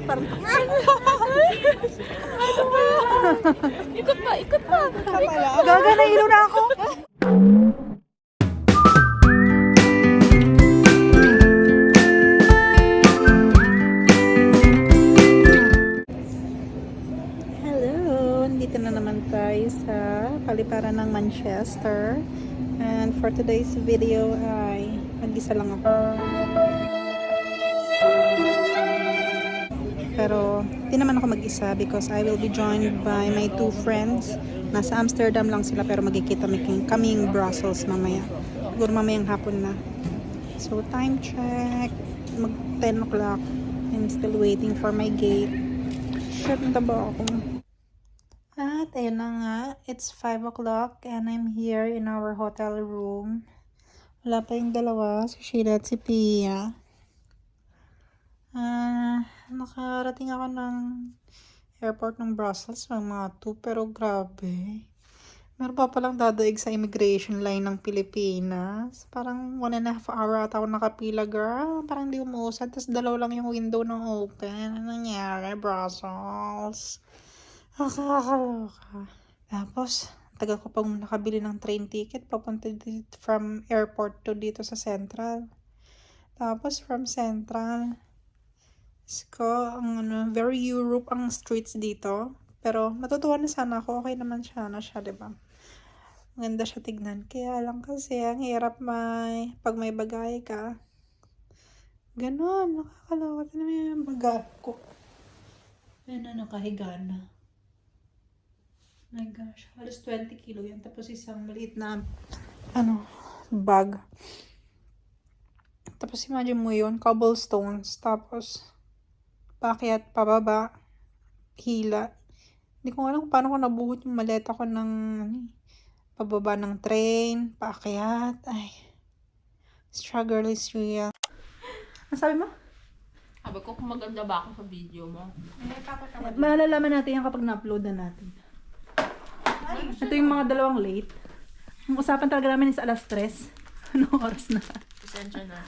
Parang... Ikot pa, ikot pa. Gaga, nahilo na ako. Hello, dito na naman tayo sa paliparan ng Manchester. And for today's video ay mag-isa lang ako. Pero di naman ako mag-isa because I will be joined by my two friends. Nasa Amsterdam lang sila pero magkikita kaming Brussels mamaya. Siguro mamayang hapon na. So time check. Mag 10 o'clock. I'm still waiting for my gate. Shit, nataba ako. At ayun na nga. It's 5 o'clock and I'm here in our hotel room. Wala pa yung dalawa. Si Sheila at si Pia. Nakarating ako ng airport ng Brussels ng mga 2 pero grabe. Meron pa palang dadaig sa immigration line ng Pilipinas. Parang 1.5 hour ata ako nakapila, girl. Parang di umuusad. Tapos 2 lang yung window ng open. Ano nangyari, Brussels? Nakakaloka. Tapos, tagal ko pang nakabili ng train ticket papunta dito from airport to dito sa Central. Tapos, from Central, very Europe ang streets dito. Pero matutuwa na sana ako. Okay naman siya, diba? Maganda siya tignan. Kaya lang kasi, ang hirap pag may bagay ka. Ganon, nakakalawa. Tignan mo yung bagay ko. Ayan na, nakahiga na. My gosh, halos 20 kilo yan. Tapos isang maliit na, bag. Tapos imagine mo yun, cobblestones. Tapos, paakyat, pababa, hila. Hindi ko alam kung paano ko nabuhot yung maleta ko ng pababa ng train, paakyat. Ay, struggle is real. Ano sabi mo? Sabi ko kung maganda ba ako sa video mo. Malalaman natin yan kapag na-upload na natin. Ito yung mga dalawang late. Ang usapan talaga namin is alas 3. Anong oras na? Pasensya na.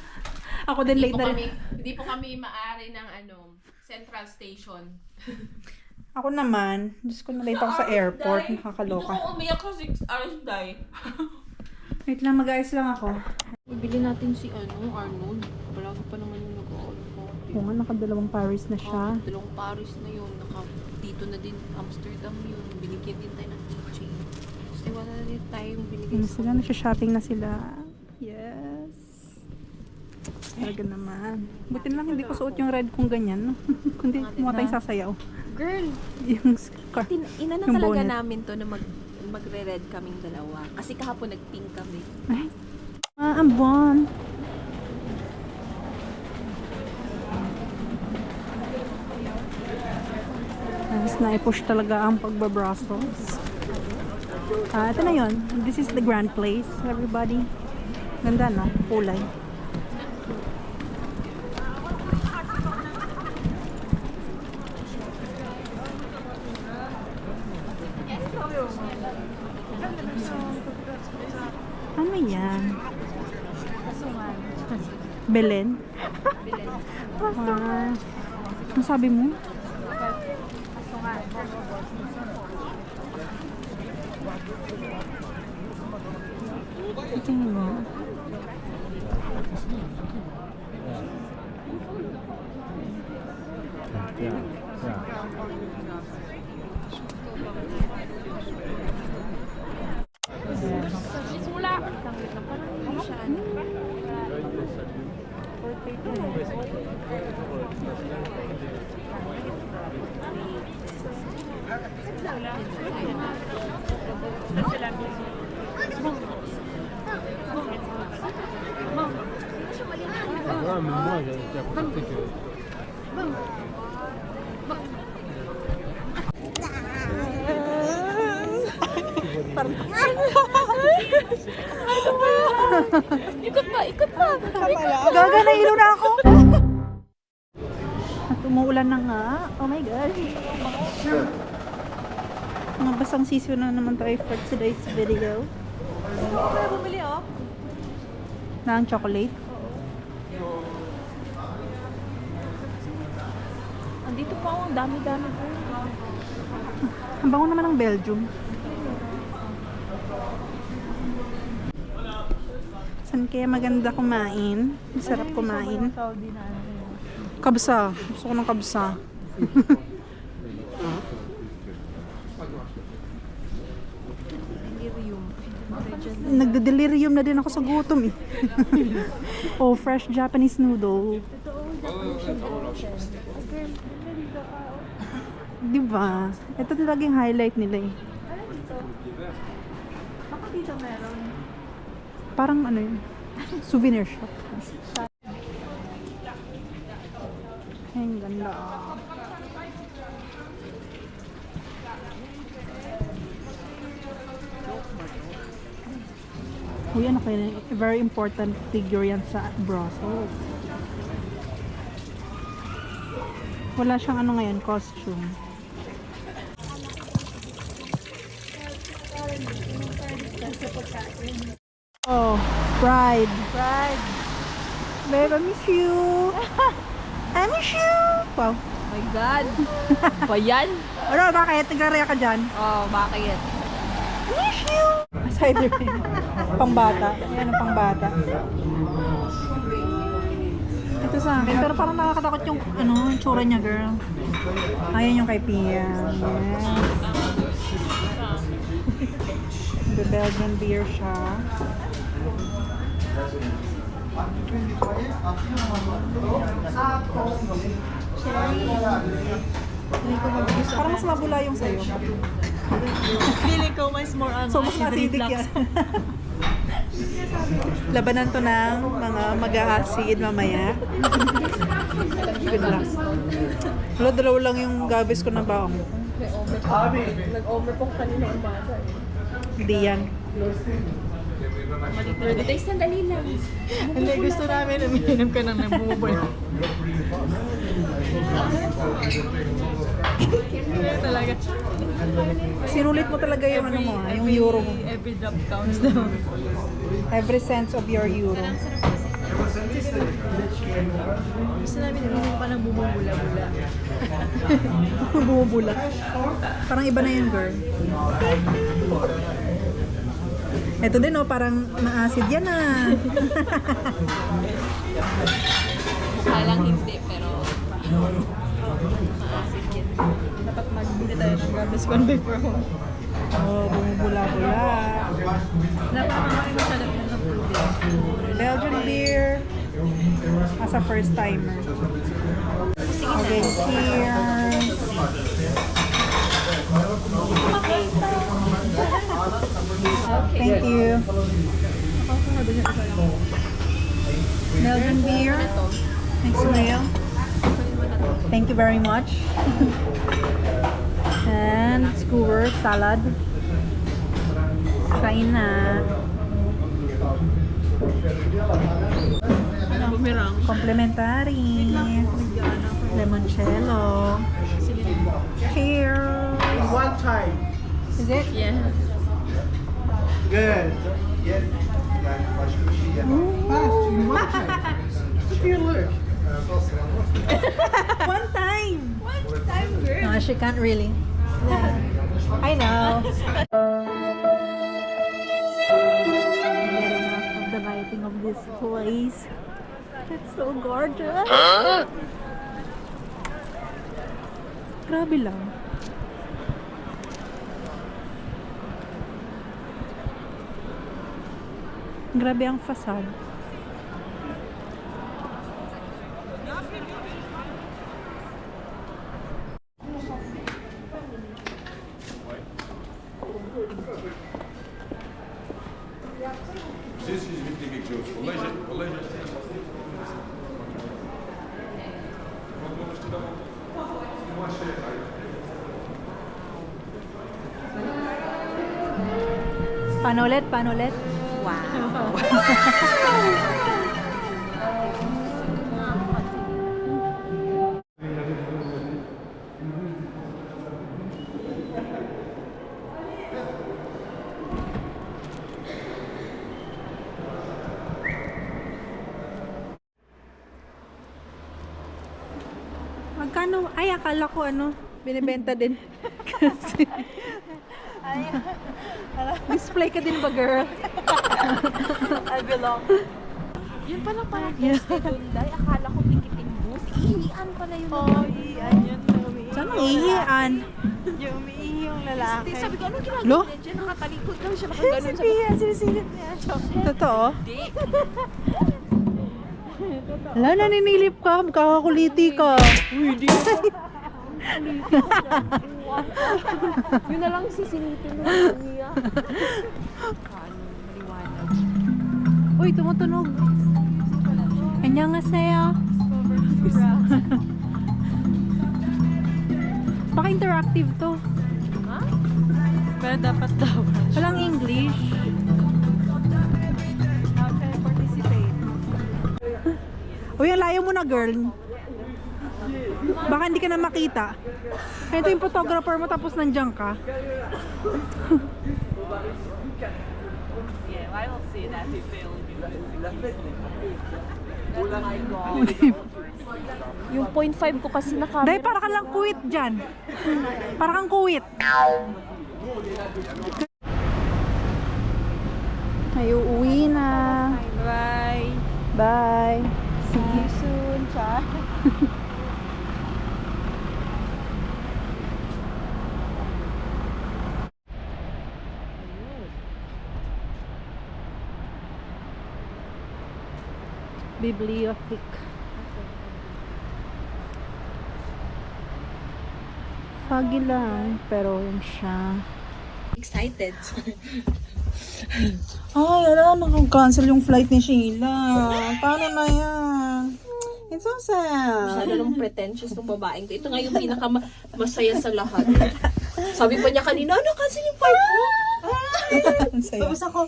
Ako din late na rin. Hindi po kami maari ng Central Station. Ako naman, Diyos ko, na-late ako sa airport. Nakakaloka. Hindi ko umiyak ka 6 hours, Day. Wait lang, mag-ayos lang ako. Ibili natin si Arnold. Palagi pa naman yung nag-all ko. Oo nga, nakadalawang Paris na siya. Dalawang Paris na yun. Dito na din, Amsterdam yun. Binigyan din tayo ng keychain. Kasi wala na din tayong binigyan Ano sila, nagsha-shopping na sila. Yes. Talaga naman. Buti na lang hindi ko suot yung red kung ganyan. Kundi mukha tayong sasayaw. Girl, Yung scar. inano Yung talaga bonnet. namin to na magre-red kaming dalawa. Kasi kahapon nag-pink kami. Ay, ambon. Tapos na-push talaga ang pagbabrasos. Ito na yun. This is the grand place, everybody. Ganda, no? Kulay. Ano yan? Belen? Ano sabi mo? Tingin mo. Ouais, mais moi, j'ai appris que... Parang... Ikot pa, ikot pa. Gaga, nahilo na ako. At umuulan na nga. Oh my God. Mabasang sisyo na naman tayo for today's video. Bumili oh. Na ang chocolate. Dito pa ang dami-dami po. Ang bango naman ng Belgium. Saan kaya maganda kumain? Masarap kumain. Saudi na ano. Kabsa. Gusto ko ng kabsa. Delirium. Nagde-delirium na din ako sa gutom eh. Oh, fresh Japanese noodle. Diba? Ito talaga yung highlight nila eh. Baka dito meron. Parang ano yun? Souvenir shop. Ay, ang ganda. Uy, ano kayo? Very important figure yan sa Brussels. Wala siyang ano ngayon, costume. Oh, Pride. Pride. Babe, I miss you. I miss you. Wow. My God. Ba yan? Ano, bakit? Nagre-rea ka dyan? Oh, bakit? Miss you. Cider. Pangbata. Yan ang pangbata. Ito sa akin. Pero parang nakakatakot yung ano, yung tsura niya, girl. Ayan yung kay Pia. Yes. The Belgian beer siya. Parang mas mabula yung sa'yo. Feeling ko mas more on So, mas acidic yan. Labanan to ng mga mag-a-acid mamaya. Good luck. Wala, dalawa lang yung gabis ko na baong. Nag-over po kanina umaga eh. Hindi yan. Pwede tayo sandali lang. Hindi, gusto namin umiinom ka ng nabubol. Hindi talaga. Sinulit mo talaga yung ano mo, yung euro mo. Every drop counts daw. Every cent of your euro. Gusto namin umiinom pa ng bumubula-bula. Bumubula. Parang iba na yun, girl. Ito din, oh, parang ma-acid yan, ah. Mukha lang hindi, pero maasid yan. Dapat magbili tayo ng garbage one before home. Oh, bumubula-bula. Napakamakin masyadap yan ng tubig. Belgian beer. As a first timer. Okay, cheers. Thank you. Belgian beer. Thanks, Leo. Thank you very much. And skewer salad. Kain na. Bumirang. Complimentary. Limoncello. Cheers. One time. Is it? Yeah. Good. Yes. Fast. One time. Look at your look. One time. One time, girl. No, she can't really. I know. Get enough of the lighting of this place. It's so gorgeous. Grabe lang. Grabe ang facade. Paano ulit? Paano ulit? Wow. Magkano? Ay, akala ko ano, binibenta din. Kasi, display ka din ba, girl? I belong. Yun pala parang peste doon, Day. Akala ko ticketing booth. Ihian pala yun. Oh, iyan yun. Umiihi Saan yung ang ihian? lalaki. Yung umiihi yung lalaki. Di, sabi ko, anong Lo? ginagawa niya dyan? Nakatalikod lang siya, Si nakaganon sa Pia, sinisilip niya. Totoo? Di. Wala, naninilip ka. Kakakuliti ka. Uy, di. Yun na lang sisinitin mo niya. Maliwanag. Uy, tumutunog. Annyeonghaseyo. Baka interactive to. Ha? Pero dapat daw. Walang English. How can I participate? Uy, ang layo mo na, girl. Baka hindi ka na makita. Ito yung photographer mo tapos nandiyan ka. Yeah, I will see that if they'll Yung 0.5 ko kasi naka... Dahil para ka lang kuwit dyan. Para kang kuwit. Ay, uuwi na. Bye. Bye. See you soon, Cha. Bibliothek. Foggy lang, pero yun siya. Excited. Ay, ala, nag-cancel yung flight ni Sheila. Paano na yan? It's so sad. Masyado nung pretentious ng babaeng to. Ito nga yung pinaka-masaya sa lahat. Sabi pa niya kanina, ano kasi yung flight mo? Ang saya. Tapos ako,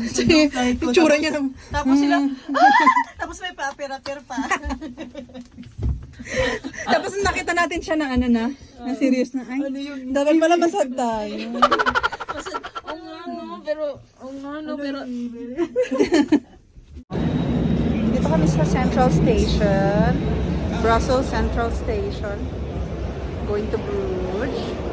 Sige, itsura niya naman. tapos sila, tapos may pa-apir-apir pa. Tapos nakita natin siya na ano na serious na. Ay, dapat pala masad tayo. Kasi, pero, Dito kami sa Central Station. Brussels Central Station. Going to Bruges.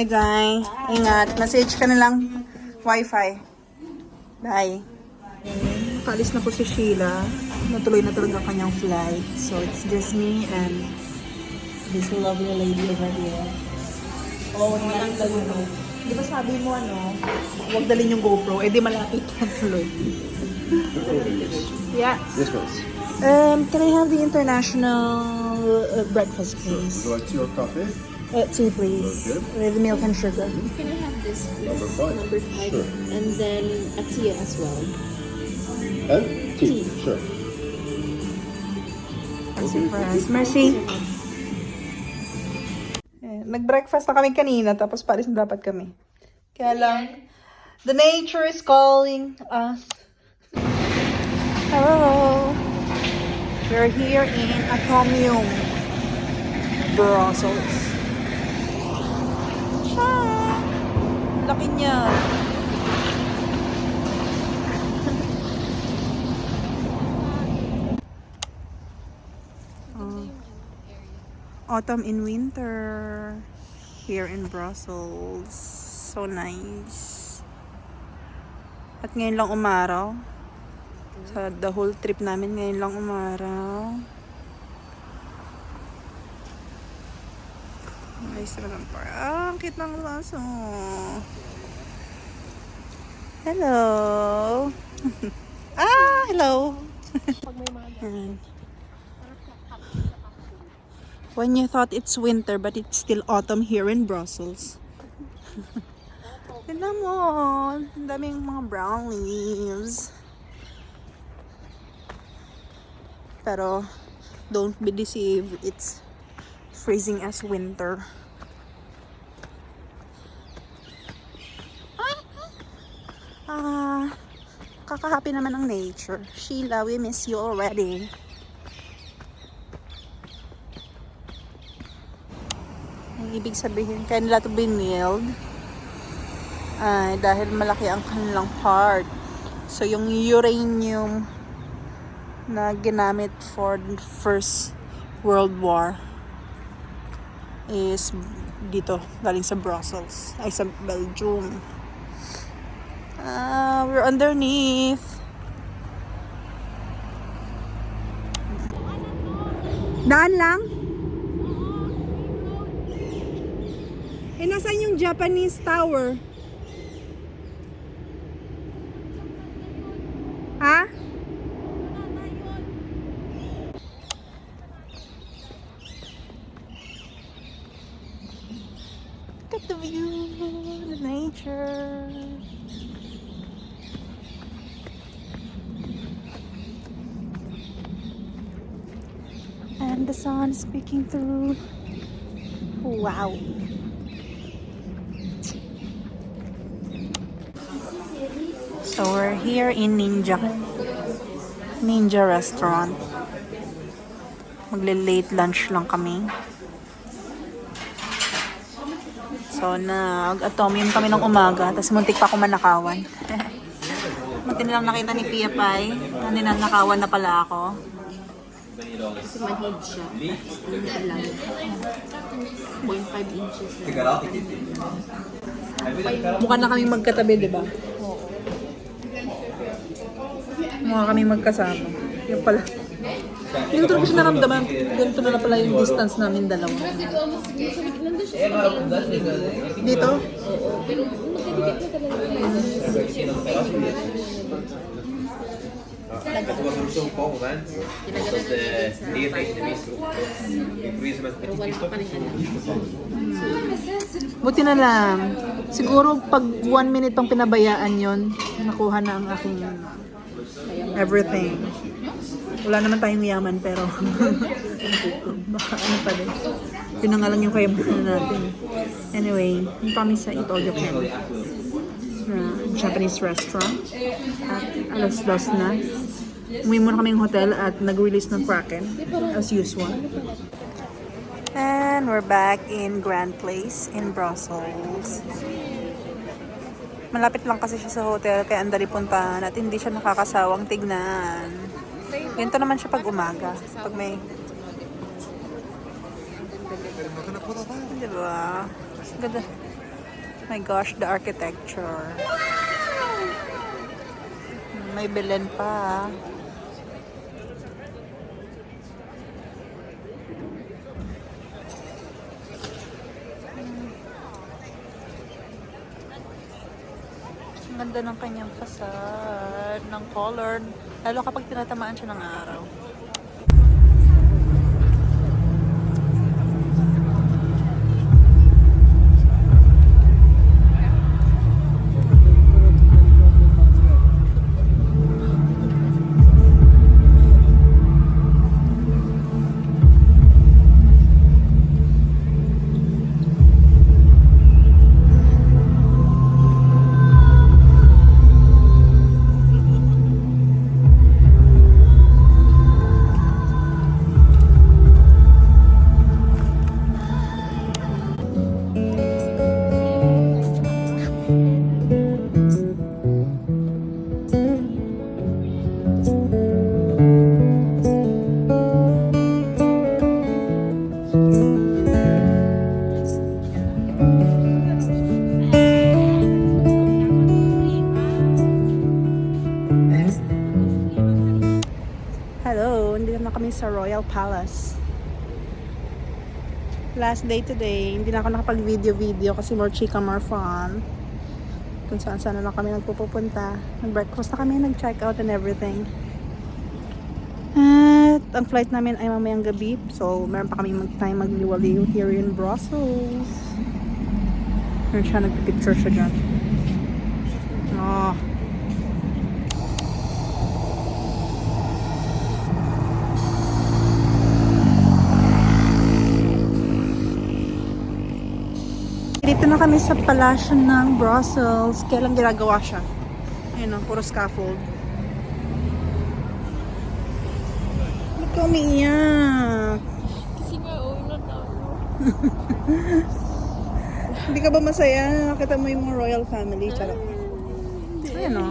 Bye, guys. Ingat. Message ka na lang. Wi-Fi. Bye. Paalis na po si Sheila. Natuloy na talaga ang kanyang flight. So, it's just me and this lovely lady over here. Oh, walang dalo. Di ba sabi mo huwag dalhin yung GoPro. Eh, di malapit na tuloy. Yeah. This one's. Can I have the international breakfast, please? Like tea or coffee? Tea, please. Okay. With milk and sugar. Can I have this? Number 5. Number 5. Sure. And then a tea as well. And tea. Sure. Mercy. Nag-breakfast na kami kanina, tapos paalis na dapat kami. Kaya lang, the nature is calling us. Hello. We're here in Atomium, Brussels. Ah, laki niya. Autumn in winter here in Brussels. So nice. At ngayon lang umaraw. Sa the whole trip namin, ngayon lang umaraw. Nice naman ang par. Ah, ang cute ng laso. Hello. Hello. Yan. When you thought it's winter, but it's still autumn here in Brussels. Tignan mo, ang daming mga brown leaves. Pero, don't be deceived, it's freezing as winter. Kakahappy naman ang nature. Sheila, we miss you already. Ibig sabihin, kaya nila ito binilled ay dahil malaki ang kanilang part. So, yung uranium na ginamit for the First World War is dito, galing sa Brussels, ay sa Belgium. We're underneath. Daan lang? Eh, nasaan yung Japanese tower? Ha? Look at the view, the nature. And the sun is peeking through. Wow. So we're here in Ninja restaurant. Magle-late lunch lang kami. So nag-atomium kami ng umaga, tapos muntik pa ako manakawan. Muntik nilang nakita ni Pia Pai, na ninanakawan na pala ako. Kasi manhid siya. Ano lang. 0.5 inches lang. Mukha na kaming magkatabi, di ba? Mukha kaming magkasama. Yung pala. Hindi ko talaga siya naramdaman. Ganito na pala yung distance namin dalawa. Dito? Pero magkadikit na talaga. Het was ook zo'n vol moment. Dat was de leerling de meeste ook. Ik probeer ze met Pero wala pa rin ano. Buti na lang. Siguro pag 1 minute pang pinabayaan yon, nakuha na ang aking everything. Wala naman tayong yaman pero baka ano pa din. Yun na nga lang yung kayamanan natin. Anyway, yung promise sa Eat All You Can. Japanese restaurant. At alas 2 na. Umuwi muna kaming hotel at nag-release ng Kraken as usual. And we're back in Grand Place in Brussels. Malapit lang kasi siya sa hotel kaya andali puntahan at hindi siya nakakasawang tignan. Ganito naman siya pag umaga. Pag may... Diba? Ganda. My gosh, the architecture. May Belen pa. Ang ganda ng kanyang facade, ng color. Lalo kapag tinatamaan siya ng araw. Hello, hindi na kami sa Royal Palace. Last day today, hindi na ako nakapag-video kasi more chika, more fun. Kung saan na lang kami nagpupunta. Nag-breakfast na kami, nag-check out and everything. At ang flight namin ay mamayang gabi. So, meron pa kami time magliwaliw here in Brussels. Meron siya, nagpipicture siya dyan. Oh. Dito na kami sa palasyo ng Brussels. Kailan ginagawa siya? Ayun o, puro scaffold. Ba't ka umiiyak? Kasi nga, na tao. Hindi ka ba masaya? Nakita mo yung mga royal family. Charot. Ayun o.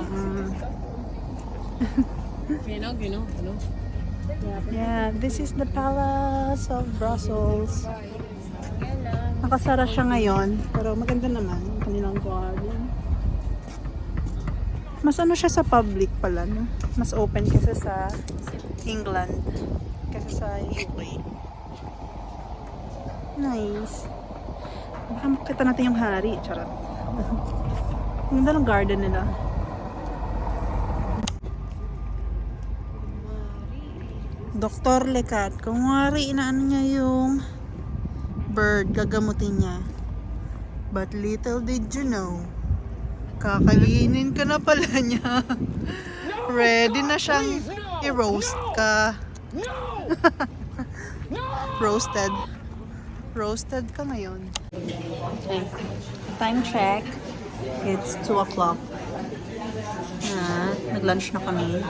Gino. Yeah, this is the Palace of Brussels. Nakasara siya ngayon, pero maganda naman ang kanilang garden. Mas ano siya sa public pala, no? Mas open kasi sa England, kasi sa UK. Nice. Baka makita natin yung hari, charot. Ang ganda ng garden nila. Dr. Lecat, kung wari, inaano niya yung bird, gagamutin niya. But little did you know, kakainin ka na pala niya. Ready na siyang i-roast ka. Roasted. Roasted ka ngayon. Okay. Time check. It's 2 o'clock. Nag-lunch na kami.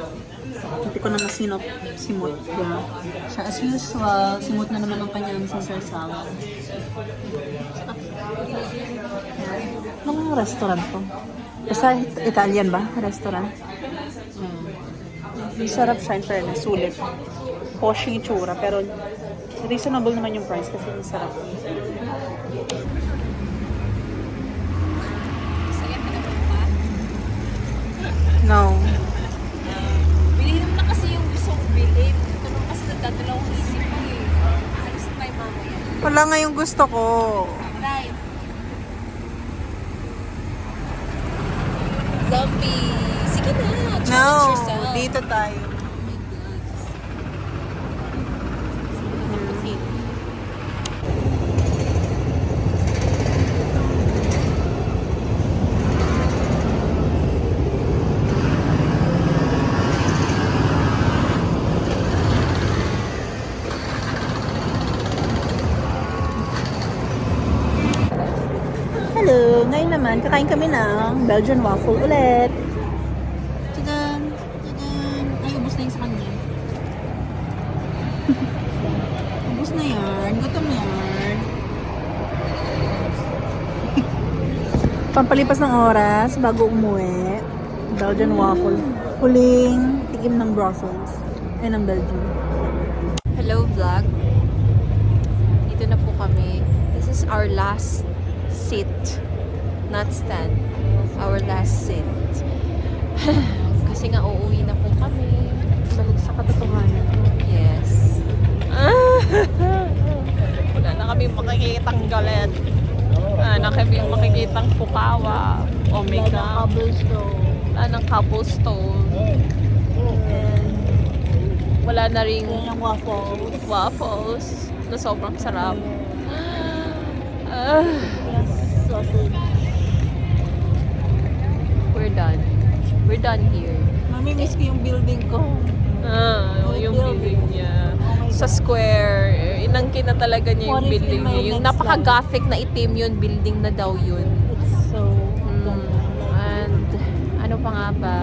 Hindi ko na masinot simot niya. Siya as usual, simot na naman ang kanyang Caesar salad. Anong restaurant to? Basta Italian ba? Restaurant? Sarap siya in fairness. Sulit. Posh yung itsura, pero reasonable naman yung price kasi masarap. No. Bilhin mo na kasi yung gusto kong bilhin. Ito naman kasi nagdadala akong isip ko eh. Alis na tayo mamaya. Wala nga yung gusto ko. Right. Zombie. Sige na. Challenge No. yourself. Dito tayo. Hello! Ngayon naman, kakain kami ng Belgian waffle ulit. Tadaan! Tadaan! Ay, ubos na yung sa kanya. Ubos na yan. Gutom yan. Pampalipas ng oras bago umuwi. Belgian waffle. Huling tikim ng Brussels. Ay, ng Belgium. Hello vlog. Dito na po kami. This is our last seat not stand our last seat. Kasi nga uuwi na po kami. Balik sa katotohanan. Yes. Wala na kami makikitang galit. Wala na kami makikitang pukawa. Oh my God. Wala ng cobblestone. And wala na ring waffles na sobrang sarap. We're done. We're done here. Mami, miss ko yung building ko. Yung building niya. Sa square. Inangkin na talaga niya yung building niya. Yung napaka-gothic na itim yun, building na daw yun. It's so And ano pa nga ba?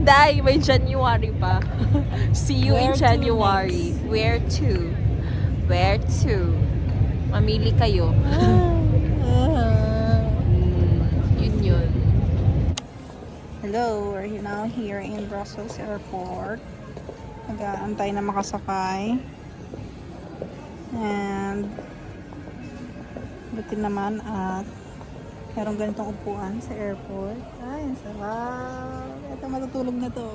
Dai, may January pa. See you in Where to January. Where to? Where to? Mamili kayo. Yun yun. Hello, we're now here in Brussels Airport. Nag-aantay na makasakay. And buti naman at merong ganitong upuan sa airport. Ay, ang sarap. Ito, matutulog na to.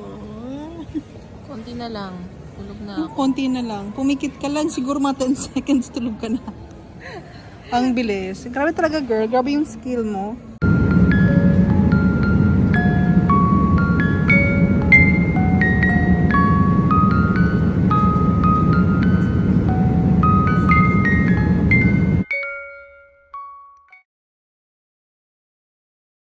Konti na lang. Tulog na ako. Konti na lang. Pumikit ka lang, siguro mga 10 seconds tulog ka na. Ang bilis. Grabe talaga girl, grabe yung skill mo.